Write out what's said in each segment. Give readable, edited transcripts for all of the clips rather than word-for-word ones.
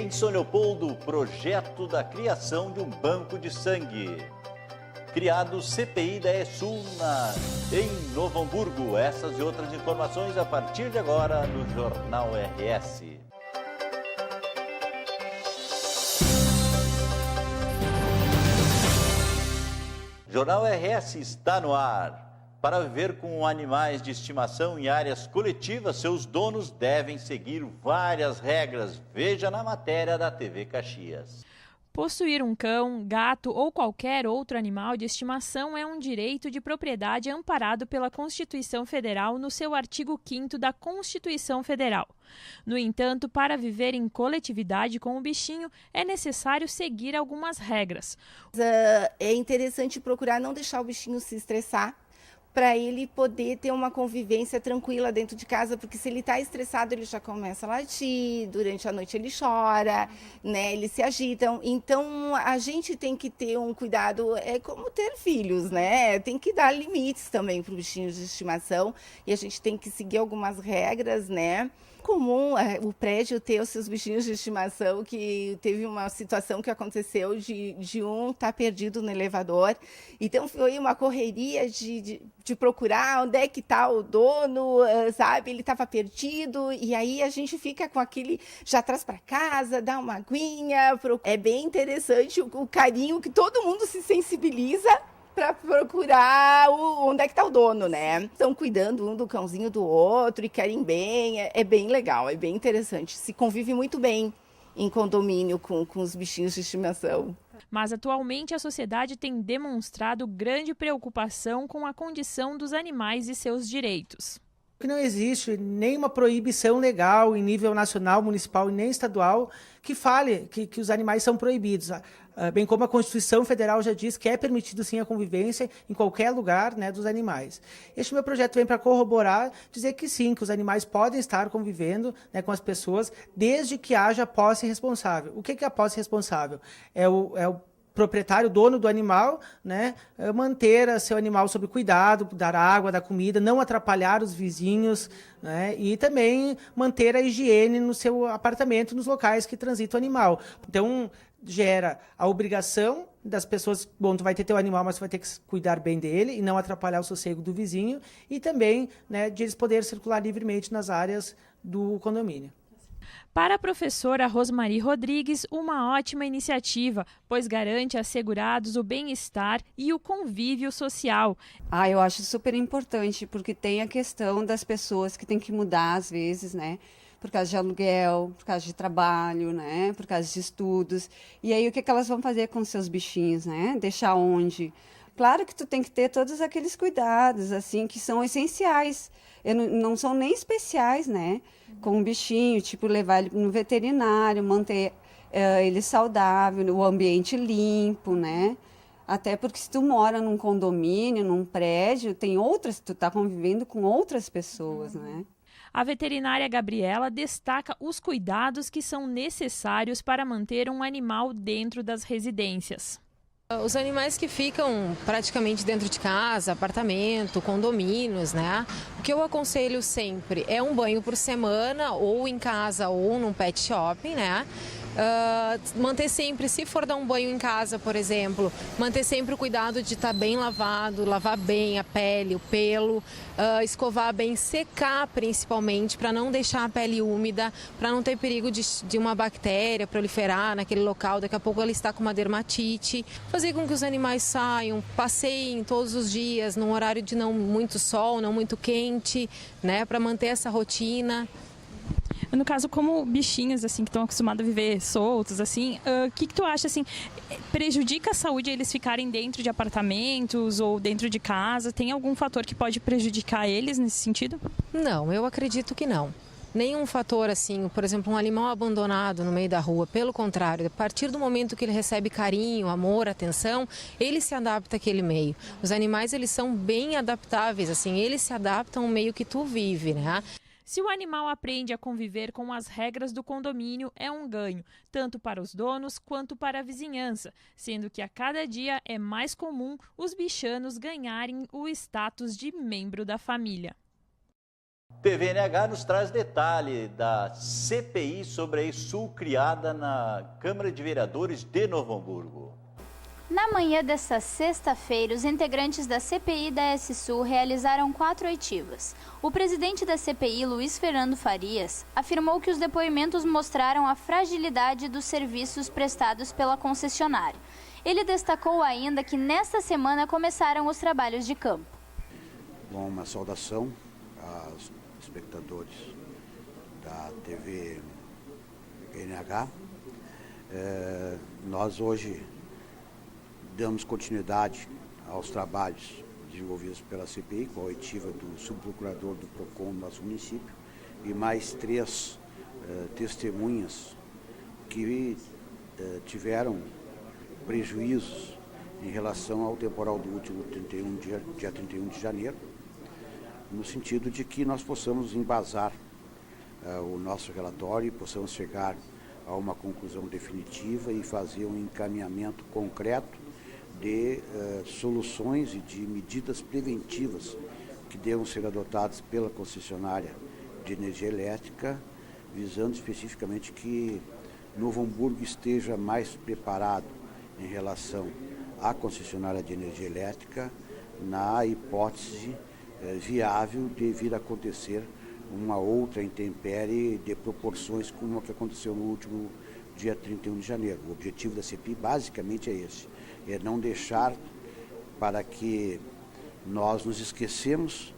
Em São Leopoldo, projeto da criação de um banco de sangue. Criado CPI da ESUL em Novo Hamburgo. Essas e outras informações a partir de agora no Jornal RS. Jornal RS está no ar. Para viver com animais de estimação em áreas coletivas, seus donos devem seguir várias regras. Veja na matéria da TV Caxias. Possuir um cão, gato ou qualquer outro animal de estimação é um direito de propriedade amparado pela Constituição Federal no seu artigo 5º da Constituição Federal. No entanto, para viver em coletividade com o bichinho, é necessário seguir algumas regras. É interessante procurar não deixar o bichinho se estressar, para ele poder ter uma convivência tranquila dentro de casa, porque se ele está estressado, ele já começa a latir, durante a noite ele chora, né? Eles se agitam. Então, a gente tem que ter um cuidado, é como ter filhos, né? Tem que dar limites também para os bichinhos de estimação, e a gente tem que seguir algumas regras, né? Comum o prédio ter os seus bichinhos de estimação, que teve uma situação que aconteceu de um estar perdido no elevador. Então foi uma correria de procurar onde é que está o dono, sabe? Ele estava perdido, e aí a gente fica com aquele, já traz para casa, dá uma aguinha. É bem interessante o carinho que todo mundo se sensibiliza para procurar onde é que está o dono, né? Estão cuidando um do cãozinho do outro e querem bem, é bem legal, é bem interessante. Se convive muito bem em condomínio com os bichinhos de estimação. Mas atualmente a sociedade tem demonstrado grande preocupação com a condição dos animais e seus direitos. Que não existe nenhuma proibição legal em nível nacional, municipal e nem estadual que fale que os animais são proibidos. Bem como a Constituição Federal já diz que é permitido sim a convivência em qualquer lugar, né, dos animais. Este meu projeto vem para corroborar, dizer que sim, que os animais podem estar convivendo, né, com as pessoas, desde que haja posse responsável. O que é a posse responsável? É o proprietário, dono do animal, né, manter seu animal sob cuidado, dar água, dar comida, não atrapalhar os vizinhos, né, e também manter a higiene no seu apartamento, nos locais que transita o animal. Então, gera a obrigação das pessoas, bom, tu vai ter teu animal, mas tu vai ter que cuidar bem dele e não atrapalhar o sossego do vizinho, e também, né, de eles poderem circular livremente nas áreas do condomínio. Para a professora Rosmari Rodrigues, uma ótima iniciativa, pois garante aos segurados o bem-estar e o convívio social. Eu acho super importante, porque tem a questão das pessoas que têm que mudar às vezes, né? Por causa de aluguel, por causa de trabalho, né? Por causa de estudos. E aí o que elas vão fazer com seus bichinhos, né? Deixar onde? Claro que tu tem que ter todos aqueles cuidados, assim, que são essenciais. Não são nem especiais, né? Com o bichinho, tipo levar ele no veterinário, manter ele saudável, o ambiente limpo, né? Até porque se tu mora num condomínio, num prédio, tu tá convivendo com outras pessoas, né? A veterinária Gabriela destaca os cuidados que são necessários para manter um animal dentro das residências. Os animais que ficam praticamente dentro de casa, apartamento, condomínios, né? O que eu aconselho sempre é um banho por semana, ou em casa ou num pet shopping, né? Manter sempre, se for dar um banho em casa, por exemplo, manter sempre o cuidado de estar bem lavado, lavar bem a pele, o pelo, escovar bem, secar principalmente, para não deixar a pele úmida, para não ter perigo de uma bactéria proliferar naquele local, daqui a pouco ela está com uma dermatite. Fazer com que os animais saiam, passeiem todos os dias, num horário de não muito sol, não muito quente, né, para manter essa rotina. No caso, como bichinhos assim que estão acostumados a viver soltos, assim, o que tu acha, assim, prejudica a saúde eles ficarem dentro de apartamentos ou dentro de casa? Tem algum fator que pode prejudicar eles nesse sentido? Não, eu acredito que não. Nenhum fator assim, por exemplo, um animal abandonado no meio da rua. Pelo contrário, a partir do momento que ele recebe carinho, amor, atenção, ele se adapta àquele meio. Os animais, eles são bem adaptáveis, assim, eles se adaptam ao meio que tu vive, né? Se o animal aprende a conviver com as regras do condomínio, é um ganho, tanto para os donos quanto para a vizinhança, sendo que a cada dia é mais comum os bichanos ganharem o status de membro da família. TVNH nos traz detalhe da CPI sobre a ESUL criada na Câmara de Vereadores de Novo Hamburgo. Na manhã desta sexta-feira, os integrantes da CPI da ESUL realizaram 4 oitivas. O presidente da CPI, Luiz Fernando Farias, afirmou que os depoimentos mostraram a fragilidade dos serviços prestados pela concessionária. Ele destacou ainda que nesta semana começaram os trabalhos de campo. Bom, uma saudação aos espectadores da TV NH. Nós hoje damos continuidade aos trabalhos desenvolvidos pela CPI, com a oitiva do subprocurador do PROCON do nosso município e mais 3 testemunhas que tiveram prejuízos em relação ao temporal do último dia 31 de janeiro, no sentido de que nós possamos embasar o nosso relatório e possamos chegar a uma conclusão definitiva e fazer um encaminhamento concreto de soluções e de medidas preventivas que devam ser adotadas pela concessionária de energia elétrica, visando especificamente que Novo Hamburgo esteja mais preparado em relação à concessionária de energia elétrica na hipótese viável de vir a acontecer uma outra intempérie de proporções como a que aconteceu no último dia 31 de janeiro. O objetivo da CPI basicamente é esse, é não deixar para que nós nos esquecemos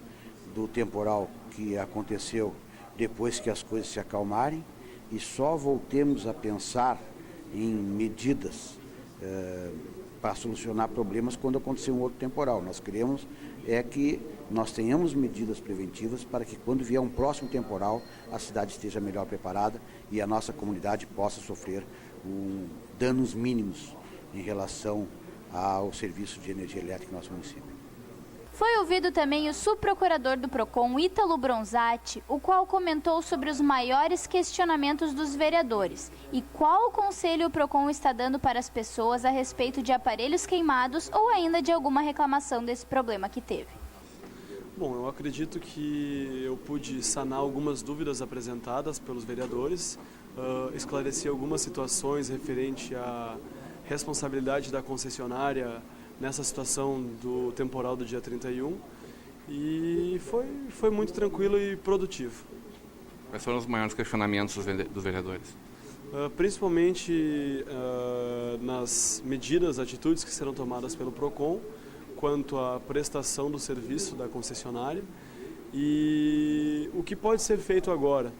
do temporal que aconteceu depois que as coisas se acalmarem e só voltemos a pensar em medidas para solucionar problemas quando acontecer um outro temporal. Nós queremos que nós tenhamos medidas preventivas para que quando vier um próximo temporal a cidade esteja melhor preparada e a nossa comunidade possa sofrer danos mínimos em relação ao serviço de energia elétrica no nosso município. Foi ouvido também o subprocurador do PROCON, Ítalo Bronzatti, o qual comentou sobre os maiores questionamentos dos vereadores e qual conselho o PROCON está dando para as pessoas a respeito de aparelhos queimados ou ainda de alguma reclamação desse problema que teve. Bom, eu acredito que eu pude sanar algumas dúvidas apresentadas pelos vereadores, esclarecer algumas situações referente à responsabilidade da concessionária nessa situação do temporal do dia 31 e foi muito tranquilo e produtivo. Quais foram os maiores questionamentos dos vereadores? Principalmente nas medidas, atitudes que serão tomadas pelo PROCON quanto à prestação do serviço da concessionária e o que pode ser feito agora,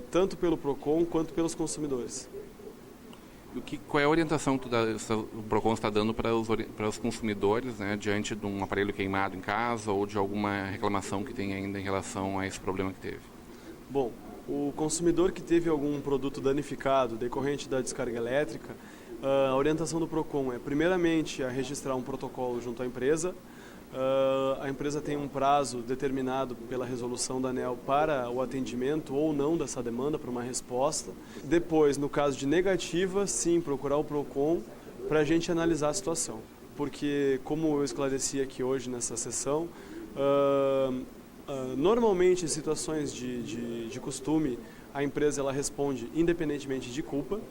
tanto pelo PROCON quanto pelos consumidores. Qual é a orientação que o PROCON está dando para os consumidores, né, diante de um aparelho queimado em casa ou de alguma reclamação que tem ainda em relação a esse problema que teve? Bom, o consumidor que teve algum produto danificado decorrente da descarga elétrica, a orientação do PROCON é primeiramente a registrar um protocolo junto à empresa. A empresa tem um prazo determinado pela resolução da ANEEL para o atendimento ou não dessa demanda, para uma resposta. Depois, no caso de negativa, sim, procurar o PROCON para a gente analisar a situação. Porque, como eu esclareci aqui hoje nessa sessão, normalmente em situações de costume, a empresa ela responde independentemente de culpa,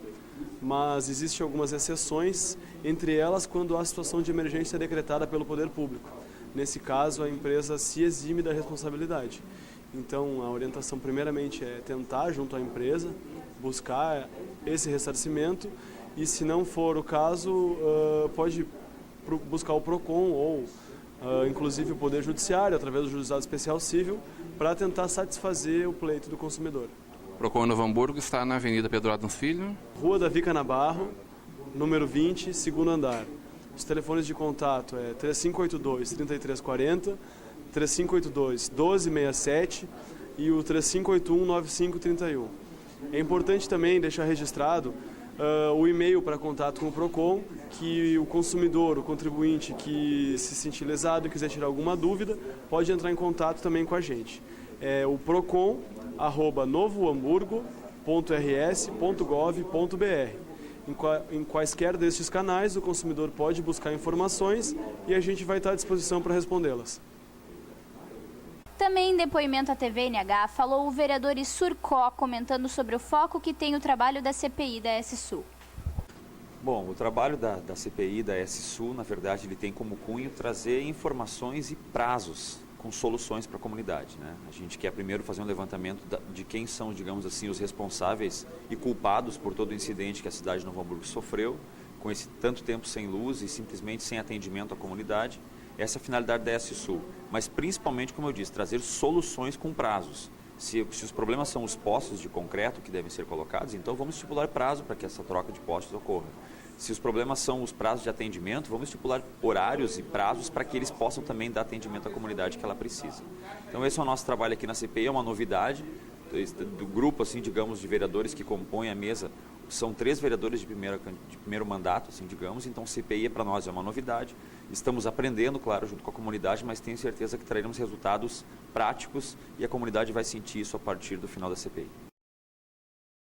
mas existem algumas exceções, entre elas quando há situação de emergência decretada pelo poder público. Nesse caso, a empresa se exime da responsabilidade. Então, a orientação primeiramente é tentar, junto à empresa, buscar esse ressarcimento e, se não for o caso, pode buscar o PROCON ou, inclusive, o Poder Judiciário, através do Juizado Especial Civil, para tentar satisfazer o pleito do consumidor. O PROCON Novo Hamburgo está na Avenida Pedro Adams Filho, Rua Davi Canabarro, número 20, segundo andar. Os telefones de contato é 3582-3340, 3582-1267 e o 3581-9531. É importante também deixar registrado o e-mail para contato com o PROCON, que o consumidor, o contribuinte que se sentir lesado e quiser tirar alguma dúvida, pode entrar em contato também com a gente. É o procon@novohamburgo.rs.gov.br. Em quaisquer destes canais, o consumidor pode buscar informações e a gente vai estar à disposição para respondê-las. Também em depoimento à TVNH, falou o vereador Surcó, comentando sobre o foco que tem o trabalho da CPI da S-Sul. Bom, o trabalho da CPI da S-Sul, na verdade, ele tem como cunho trazer informações e prazos com soluções para a comunidade, né? A gente quer primeiro fazer um levantamento de quem são, digamos assim, os responsáveis e culpados por todo o incidente que a cidade de Novo Hamburgo sofreu, com esse tanto tempo sem luz e simplesmente sem atendimento à comunidade. Essa é a finalidade da S-Sul, mas principalmente, como eu disse, trazer soluções com prazos. Se os problemas são os postos de concreto que devem ser colocados, então vamos estipular prazo para que essa troca de postos ocorra. Se os problemas são os prazos de atendimento, vamos estipular horários e prazos para que eles possam também dar atendimento à comunidade que ela precisa. Então esse é o nosso trabalho aqui na CPI, é uma novidade do grupo, assim, digamos, de vereadores que compõem a mesa. São 3 vereadores de primeiro mandato, assim, digamos, então CPI para nós é uma novidade. Estamos aprendendo, claro, junto com a comunidade, mas tenho certeza que traremos resultados práticos e a comunidade vai sentir isso a partir do final da CPI.